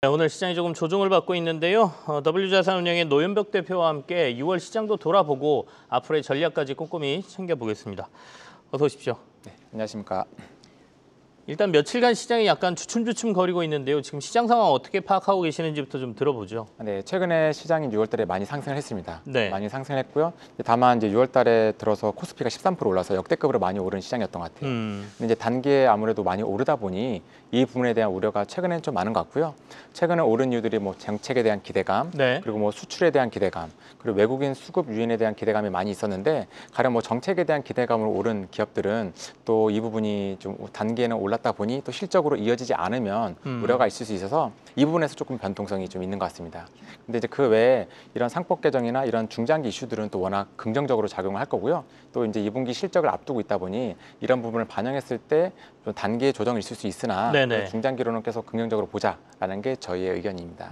네, 오늘 시장이 조금 조정을 받고 있는데요. W자산운용의 노현벽 대표와 함께 6월 시장도 돌아보고 앞으로의 전략까지 꼼꼼히 챙겨보겠습니다. 어서 오십시오. 네, 안녕하십니까. 일단 며칠간 시장이 약간 주춤주춤 거리고 있는데요. 지금 시장 상황 어떻게 파악하고 계시는지부터 좀 들어보죠. 네, 최근에 시장이 6월달에 많이 상승을 했습니다. 네. 많이 상승했고요. 다만 이제 6월달에 들어서 코스피가 13% 올라서 역대급으로 많이 오른 시장이었던 것 같아요. 근데 이제 단기에 아무래도 많이 오르다 보니 이 부분에 대한 우려가 최근에는 좀 많은 것 같고요. 최근에 오른 이유들이 뭐 정책에 대한 기대감, 네. 그리고 뭐 수출에 대한 기대감, 그리고 외국인 수급 유인에 대한 기대감이 많이 있었는데 가령 뭐 정책에 대한 기대감으로 오른 기업들은 또 이 부분이 좀 단기에는 올랐다 보니 또 실적으로 이어지지 않으면 우려가 있을 수 있어서 이 부분에서 조금 변동성이 좀 있는 것 같습니다. 근데 이제 그 외에 이런 상법 개정이나 이런 중장기 이슈들은 또 워낙 긍정적으로 작용을 할 거고요. 또 이제 2분기 실적을 앞두고 있다 보니 이런 부분을 반영했을 때 좀 단기의 조정이 있을 수 있으나 중장기로는 계속 긍정적으로 보자라는 게 저희의 의견입니다.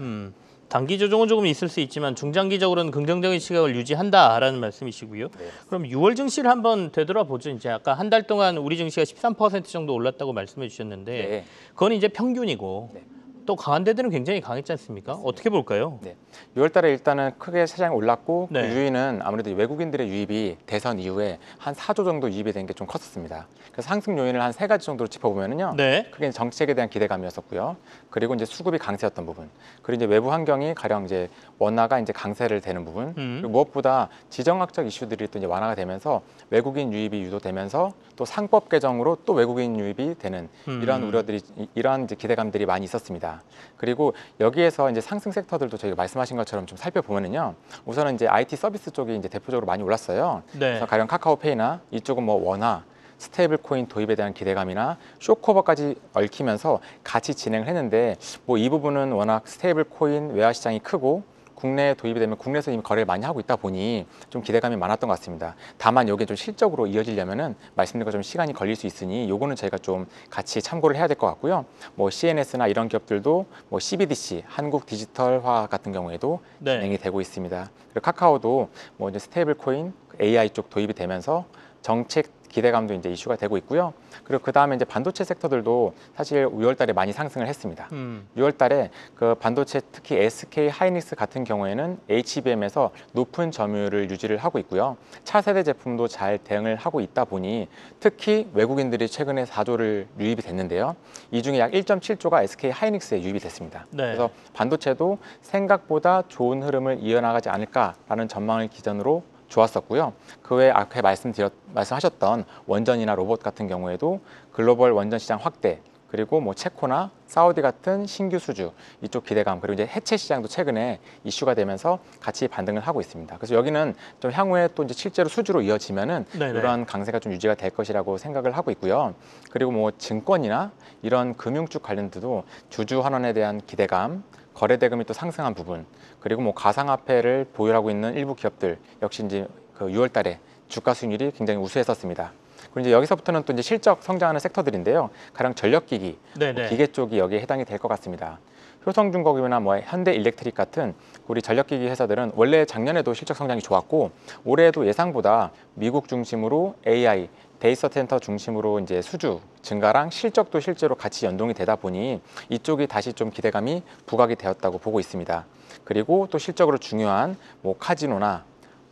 단기 조정은 조금 있을 수 있지만 중장기적으로는 긍정적인 시각을 유지한다라는 말씀이시고요. 네. 그럼 6월 증시를 한번 되돌아보죠. 이제 아까 한 달 동안 우리 증시가 13% 정도 올랐다고 말씀해 주셨는데 네. 그건 이제 평균이고 네. 또 강한 데들은 굉장히 강했지 않습니까? 어떻게 볼까요? 네. 6월달에 일단은 크게 시장이 올랐고 네. 그 유인은 아무래도 외국인들의 유입이 대선 이후에 한 4조 정도 유입이 된 게 좀 컸었습니다. 그래서 상승 요인을 한 3가지 정도로 짚어보면요. 네. 크게 정책에 대한 기대감이었었고요. 그리고 이제 수급이 강세였던 부분. 그리고 이제 외부 환경이 가령 이제 원화가 이제 강세를 되는 부분. 그리고 무엇보다 지정학적 이슈들이 또 이제 완화가 되면서 외국인 유입이 유도되면서 또 상법 개정으로 또 외국인 유입이 되는 이러한 우려들이 이러한 이제 기대감들이 많이 있었습니다. 그리고 여기에서 이제 상승 섹터들도 저희가 말씀하신 것처럼 좀 살펴보면요. 우선은 이제 IT 서비스 쪽이 이제 대표적으로 많이 올랐어요. 네. 그래서 가령 카카오페이나 이쪽은 뭐 원화, 스테이블 코인 도입에 대한 기대감이나 쇼커버까지 얽히면서 같이 진행을 했는데 뭐 이 부분은 워낙 스테이블 코인 외화 시장이 크고 국내에 도입이 되면 국내에서 이미 거래를 많이 하고 있다 보니 좀 기대감이 많았던 것 같습니다. 다만 여기에 좀 실적으로 이어지려면은 말씀드린 것처럼 시간이 걸릴 수 있으니 요거는 저희가 좀 같이 참고를 해야 될 것 같고요. 뭐 CNS나 이런 기업들도 뭐 CBDC, 한국 디지털화 같은 경우에도 진행이 되고 있습니다. 그리고 카카오도 뭐 이제 스테이블 코인, AI 쪽 도입이 되면서 정책 기대감도 이제 이슈가 되고 있고요. 그리고 그 다음에 이제 반도체 섹터들도 사실 6월달에 많이 상승을 했습니다. 6월달에 그 반도체 특히 SK 하이닉스 같은 경우에는 HBM에서 높은 점유율을 유지를 하고 있고요. 차세대 제품도 잘 대응을 하고 있다 보니 특히 외국인들이 최근에 4조를 유입이 됐는데요. 이 중에 약 1.7조가 SK 하이닉스에 유입이 됐습니다. 네. 그래서 반도체도 생각보다 좋은 흐름을 이어나가지 않을까라는 전망을 기준으로 좋았었고요. 그 외에 앞에 말씀하셨던 원전이나 로봇 같은 경우에도 글로벌 원전 시장 확대, 그리고 뭐 체코나 사우디 같은 신규 수주 이쪽 기대감, 그리고 이제 해체 시장도 최근에 이슈가 되면서 같이 반등을 하고 있습니다. 그래서 여기는 좀 향후에 또 이제 실제로 수주로 이어지면은 이런 강세가 좀 유지가 될 것이라고 생각을 하고 있고요. 그리고 뭐 증권이나 이런 금융 쪽 관련돼도 주주 환원에 대한 기대감, 거래 대금이 또 상승한 부분, 그리고 뭐 가상화폐를 보유하고 있는 일부 기업들 역시 이제 그 6월달에 주가 수익률이 굉장히 우수했었습니다. 그리고 이제 여기서부터는 또 이제 실적 성장하는 섹터들인데요. 가령 전력기기, 뭐 기계 쪽이 여기에 해당이 될 것 같습니다. 효성중공업이나 뭐 현대일렉트릭 같은 우리 전력기기 회사들은 원래 작년에도 실적 성장이 좋았고 올해에도 예상보다 미국 중심으로 AI 데이터 센터 중심으로 이제 수주 증가랑 실적도 실제로 같이 연동이 되다 보니 이쪽이 다시 좀 기대감이 부각이 되었다고 보고 있습니다. 그리고 또 실적으로 중요한 뭐 카지노나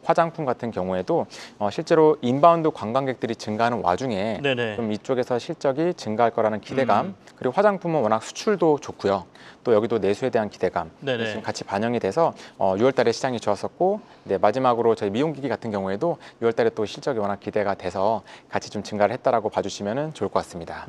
화장품 같은 경우에도 실제로 인바운드 관광객들이 증가하는 와중에 좀 이쪽에서 실적이 증가할 거라는 기대감, 그리고 화장품은 워낙 수출도 좋고요. 또 여기도 내수에 대한 기대감 지금 같이 반영이 돼서 6월달에 시장이 좋았었고, 마지막으로 저희 미용기기 같은 경우에도 6월달에 또 실적이 워낙 기대가 돼서 같이 좀 증가를 했다라고 봐주시면 좋을 것 같습니다.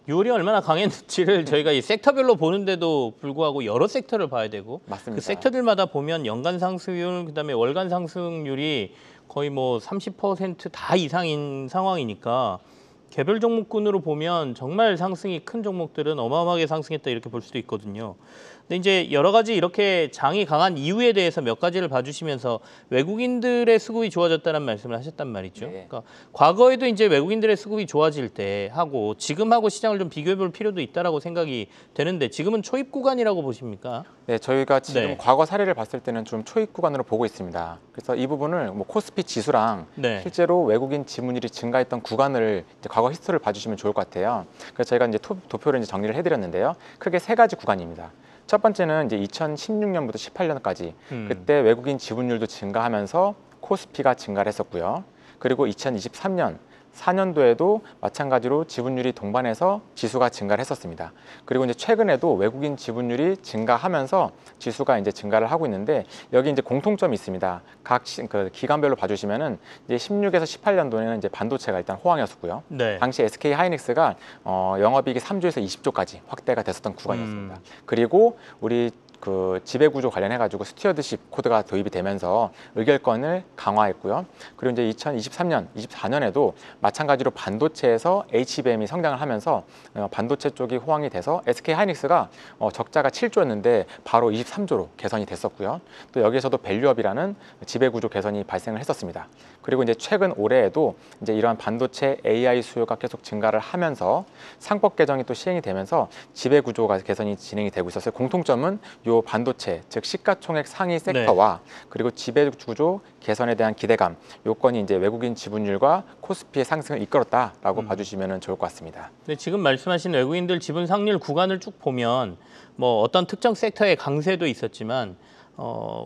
6월이 얼마나 강했는지를 저희가 이 섹터별로 보는데도 불구하고 여러 섹터를 봐야 되고 맞습니다. 그 섹터들마다 보면 연간 상승률, 그다음에 월간 상승률이 거의 뭐 30%다 이상인 상황이니까 개별 종목군으로 보면 정말 상승이 큰 종목들은 어마어마하게 상승했다 이렇게 볼 수도 있거든요. 근데 이제 여러 가지 이렇게 장이 강한 이유에 대해서 몇 가지를 봐주시면서 외국인들의 수급이 좋아졌다는 말씀을 하셨단 말이죠. 그러니까 과거에도 이제 외국인들의 수급이 좋아질 때 하고 지금하고 시장을 좀 비교해볼 필요도 있다라고 생각이 되는데 지금은 초입 구간이라고 보십니까? 네, 저희가 지금 과거 사례를 봤을 때는 좀 초입 구간으로 보고 있습니다. 그래서 이 부분을 뭐 코스피 지수랑 실제로 외국인 지문율이 증가했던 구간을 이제 과거 히스토리를 봐주시면 좋을 것 같아요. 그래서 저희가 이제 도표를 이제 정리를 해드렸는데요. 크게 세 가지 구간입니다. 첫 번째는 이제 2016년부터 18년까지 그때 외국인 지분율도 증가하면서 코스피가 증가를 했었고요. 그리고 2023년 4년도에도 마찬가지로 지분율이 동반해서 지수가 증가를 했었습니다. 그리고 이제 최근에도 외국인 지분율이 증가하면서 지수가 이제 증가를 하고 있는데 여기 이제 공통점이 있습니다. 각 그 기간별로 봐주시면은 이제 16에서 18년도에는 이제 반도체가 일단 호황이었고요. 네. 당시 SK 하이닉스가 영업이익이 3조에서 20조까지 확대가 됐었던 구간이었습니다. 그리고 우리 그 지배구조 관련해가지고 스튜어드십 코드가 도입이 되면서 의결권을 강화했고요. 그리고 이제 2023년, 24년에도 마찬가지로 반도체에서 HBM이 성장을 하면서 반도체 쪽이 호황이 돼서 SK 하이닉스가 적자가 7조였는데 바로 23조로 개선이 됐었고요. 또 여기에서도 밸류업이라는 지배구조 개선이 발생을 했었습니다. 그리고 이제 최근 올해에도 이제 이러한 반도체 AI 수요가 계속 증가를 하면서 상법 개정이 또 시행이 되면서 지배구조가 개선이 진행이 되고 있었어요. 공통점은 요 반도체, 즉 시가총액 상위 섹터와 그리고 지배구조 개선에 대한 기대감, 요건이 이제 외국인 지분율과 코스피의 상승을 이끌었다라고 봐주시면 좋을 것 같습니다. 근데 지금 말씀하신 외국인들 지분 상률 구간을 쭉 보면 뭐 어떤 특정 섹터의 강세도 있었지만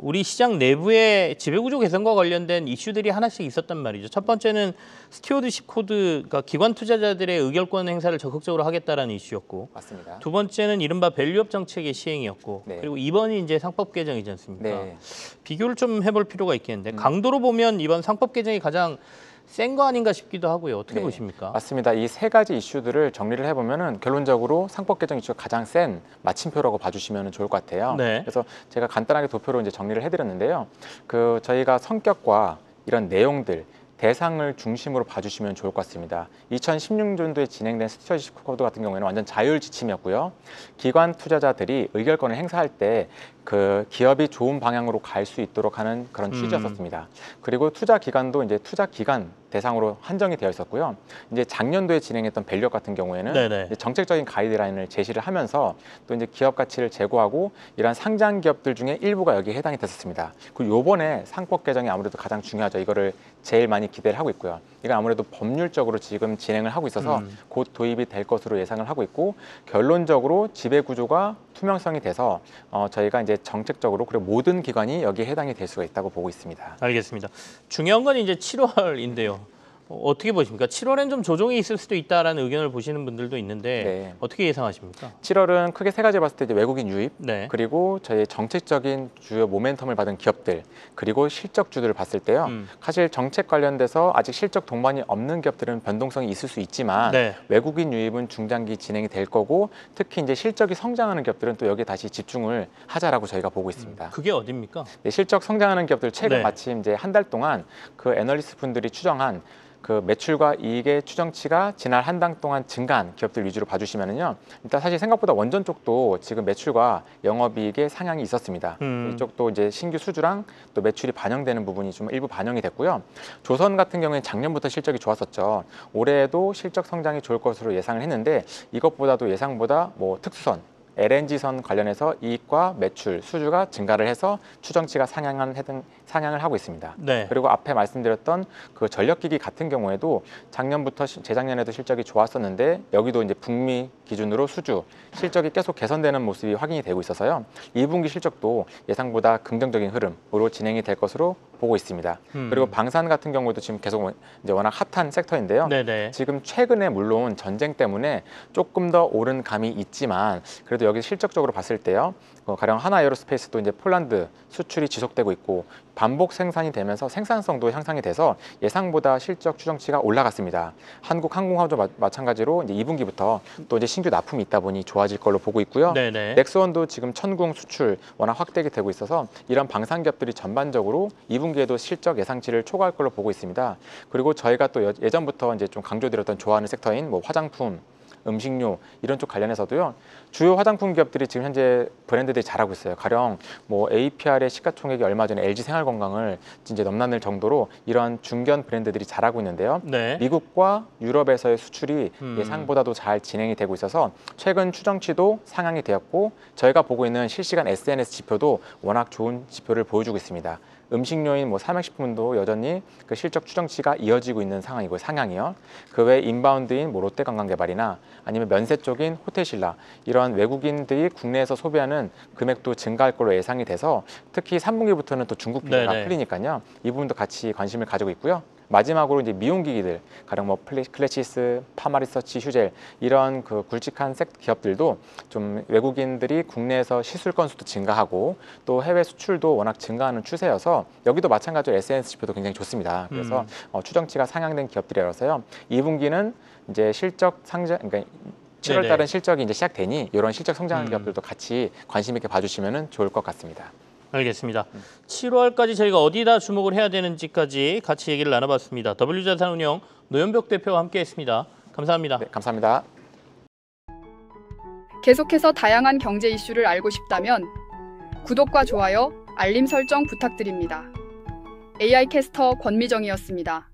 우리 시장 내부의 지배구조 개선과 관련된 이슈들이 하나씩 있었단 말이죠. 첫 번째는 스튜어드십 코드가 기관 투자자들의 의결권 행사를 적극적으로 하겠다라는 이슈였고, 맞습니다. 두 번째는 이른바 밸류업 정책의 시행이었고, 네. 그리고 이번이 이제 상법 개정이지 않습니까? 네. 비교를 좀 해볼 필요가 있겠는데 강도로 보면 이번 상법 개정이 가장 센 거 아닌가 싶기도 하고요. 어떻게 네, 보십니까? 맞습니다. 이 세 가지 이슈들을 정리를 해보면은 결론적으로 상법 개정 이슈가 가장 센 마침표라고 봐주시면 좋을 것 같아요. 네. 그래서 제가 간단하게 도표로 이제 정리를 해드렸는데요. 그 저희가 성격과 이런 내용들 대상을 중심으로 봐주시면 좋을 것 같습니다. 2016년도에 진행된 스튜어드십 코드 같은 경우에는 완전 자율 지침이었고요. 기관 투자자들이 의결권을 행사할 때 그 기업이 좋은 방향으로 갈 수 있도록 하는 그런 취지였었습니다. 그리고 투자 기간도 이제 투자 기간 대상으로 한정이 되어 있었고요. 이제 작년도에 진행했던 밸류업 같은 경우에는 이제 정책적인 가이드라인을 제시를 하면서 또 이제 기업 가치를 제고하고 이러한 상장 기업들 중에 일부가 여기에 해당이 됐었습니다. 그리고 요번에 상법 개정이 아무래도 가장 중요하죠. 이거를 제일 많이 기대를 하고 있고요. 이건 아무래도 법률적으로 지금 진행을 하고 있어서 곧 도입이 될 것으로 예상을 하고 있고 결론적으로 지배 구조가 투명성이 돼서 저희가 이제 정책적으로 그리고 모든 기관이 여기에 해당이 될 수가 있다고 보고 있습니다. 알겠습니다. 중요한 건 이제 7월인데요. 어떻게 보십니까? 7월엔 좀 조정이 있을 수도 있다라는 의견을 보시는 분들도 있는데 네. 어떻게 예상하십니까? 7월은 크게 세 가지 봤을 때 이제 외국인 유입, 네. 그리고 저희 정책적인 주요 모멘텀을 받은 기업들, 그리고 실적주들을 봤을 때요. 사실 정책 관련돼서 아직 실적 동반이 없는 기업들은 변동성이 있을 수 있지만 네. 외국인 유입은 중장기 진행이 될 거고 특히 이제 실적이 성장하는 기업들은 또 여기에 다시 집중을 하자라고 저희가 보고 있습니다. 그게 어딥니까? 네, 실적 성장하는 기업들 최근 네. 마침 이제 한 달 동안 그 애널리스트 분들이 추정한 그 매출과 이익의 추정치가 지난 한 달 동안 증가한 기업들 위주로 봐주시면은요. 일단 사실 생각보다 원전 쪽도 지금 매출과 영업이익의 상향이 있었습니다. 이쪽도 이제 신규 수주랑 또 매출이 반영되는 부분이 좀 일부 반영이 됐고요. 조선 같은 경우에 작년부터 실적이 좋았었죠. 올해에도 실적 성장이 좋을 것으로 예상을 했는데 이것보다도 예상보다 뭐 특수선 LNG선 관련해서 이익과 매출, 수주가 증가를 해서 추정치가 상향을 하고 있습니다. 네. 그리고 앞에 말씀드렸던 그 전력기기 같은 경우에도 작년부터 재작년에도 실적이 좋았었는데 여기도 이제 북미 기준으로 수주, 실적이 계속 개선되는 모습이 확인이 되고 있어서요. 2분기 실적도 예상보다 긍정적인 흐름으로 진행이 될 것으로 보고 있습니다. 그리고 방산 같은 경우도 지금 계속 이제 워낙 핫한 섹터인데요. 네네. 지금 최근에 물론 전쟁 때문에 조금 더 오른 감이 있지만 그래도 여기 실적적으로 봤을 때요. 가령 하나에어로스페이스도 이제 폴란드 수출이 지속되고 있고 반복 생산이 되면서 생산성도 향상이 돼서 예상보다 실적 추정치가 올라갔습니다. 한국항공화도 마찬가지로 이제 2분기부터 또 이제 신규 납품이 있다 보니 좋아질 걸로 보고 있고요. 네네. 넥스원도 지금 천궁 수출 워낙 확대가 되고 있어서 이런 방산 기업들이 전반적으로 2분기에도 실적 예상치를 초과할 걸로 보고 있습니다. 그리고 저희가 또 예전부터 이제 좀 강조드렸던 좋아하는 섹터인 뭐 화장품, 음식료 이런 쪽 관련해서도요. 주요 화장품 기업들이 지금 현재 브랜드들이 잘하고 있어요. 가령 뭐 APR의 시가총액이 얼마 전에 LG 생활건강을 이제 넘나들 정도로 이런 중견 브랜드들이 잘하고 있는데요. 네. 미국과 유럽에서의 수출이 예상보다도 잘 진행이 되고 있어서 최근 추정치도 상향이 되었고 저희가 보고 있는 실시간 SNS 지표도 워낙 좋은 지표를 보여주고 있습니다. 음식료인 뭐 삼양식품도 여전히 그 실적 추정치가 이어지고 있는 상황이고요. 상향이요. 그 외 인바운드인 뭐 롯데관광개발이나 아니면 면세 쪽인 호텔신라 이런 외국인들이 국내에서 소비하는 금액도 증가할 걸로 예상이 돼서 특히 3분기부터는 또 중국 비자가 네네. 풀리니까요. 이 부분도 같이 관심을 가지고 있고요. 마지막으로 이제 미용기기들, 가령 뭐 클래시스, 파마리서치, 휴젤 이런 그 굵직한 기업들도 좀 외국인들이 국내에서 시술 건수도 증가하고 또 해외 수출도 워낙 증가하는 추세여서 여기도 마찬가지로 SNS 지표도 굉장히 좋습니다. 그래서 추정치가 상향된 기업들이라서요. 2분기는 이제 실적 상장, 그러니까 7월 네네. 달은 실적이 이제 시작되니 이런 실적 성장하는 기업들도 같이 관심 있게 봐주시면 좋을 것 같습니다. 알겠습니다. 7월까지 저희가 어디다 주목을 해야 되는지까지 같이 얘기를 나눠봤습니다. W자산운용 노현벽 대표와 함께했습니다. 감사합니다. 네, 감사합니다. 계속해서 다양한 경제 이슈를 알고 싶다면 구독과 좋아요, 알림 설정 부탁드립니다. AI 캐스터 권미정이었습니다.